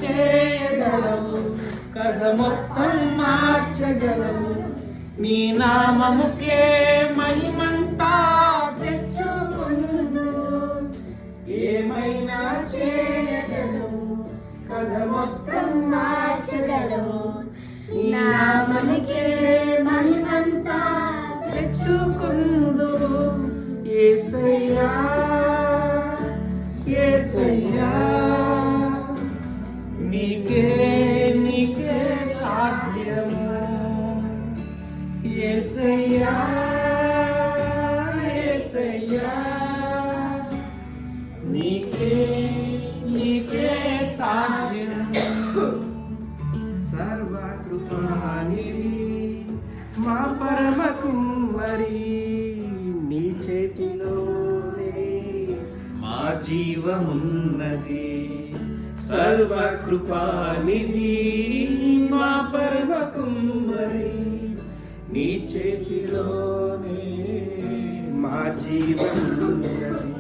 చేయగలవు, కథ మొత్తం మార్చగలవు. నీ నామముకే మహిమంతా తెచ్చుకుందు, ఏమైనా చేయగలవు, కథ మొత్తం మార్చగలవు. నీ నామముకే మహిమంతా తెచ్చుకుందు. యేసయ్యా యేసయ్యా, నీకే నీకే సాధ్యము. యేసయ్యా యేసయ్యా, నీకే నీకే సాధ్యము. సర్వకృపానిధి మా పరమ కుమ్మరి, నీ చేతిలోనే మా జీవమున్నది. సర్వకృపానిధి మా పరమ కుమ్మరి, నీ చేతిలోనే మా జీవమున్నది.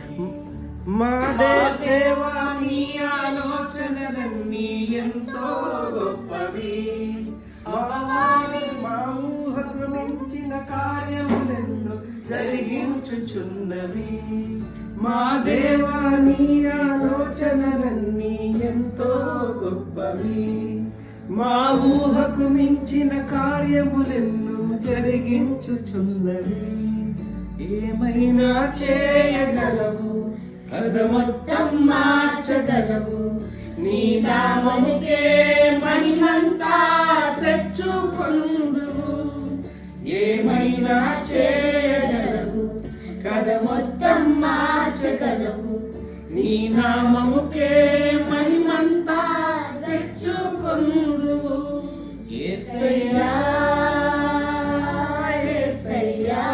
మా దేవా నీ ఆలోచనలన్నీ ఎంతో గొప్పవి, మా ఊహకు మించిన కార్యములెన్నో జరిగించుచున్నవి. మా దేవా నీ ఆలోచనలన్నీ ఎంతో గొప్పవి, మా ఊహకు మించిన కార్యములెన్నో జరిగించుచున్నవి. ఏమైనా చేయగలవు, కథ మొత్తం మార్చగలవు. నీ నామముకే మహిమంతా తెచ్చుకుందువు, ఏమైనా చేయగలవు, కథ మొత్తం మార్చగలవు. నీ నామముకే మహిమంతా తెచ్చుకుందువు. యేసయ్యా యేసయ్యా,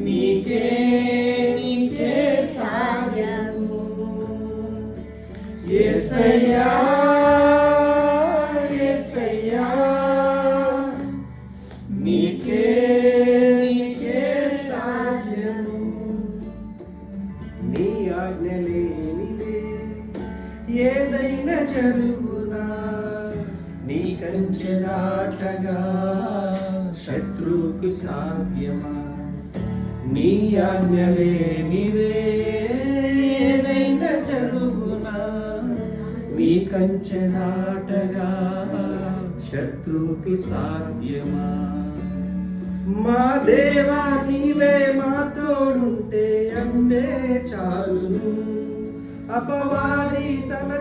నీకే నీకే సాధ్యము. యేసయ్యా యేసయ్యా, నీకే నీకే సాధ్యము. నీ ఆజ్ఞ లేనిదే ఏదైనా జరుగునా, నీ కంచె దాటగా శత్రువుకు సాధ్యమా. నీ ఆజ్ఞ లేనిదే ఏదైనా జరుగునా, నీ కంచె దాటగా శత్రువుకి సాధ్యమా. మా దేవా నీవే మా తోడుంటే అందే చాలును, అపవాది తన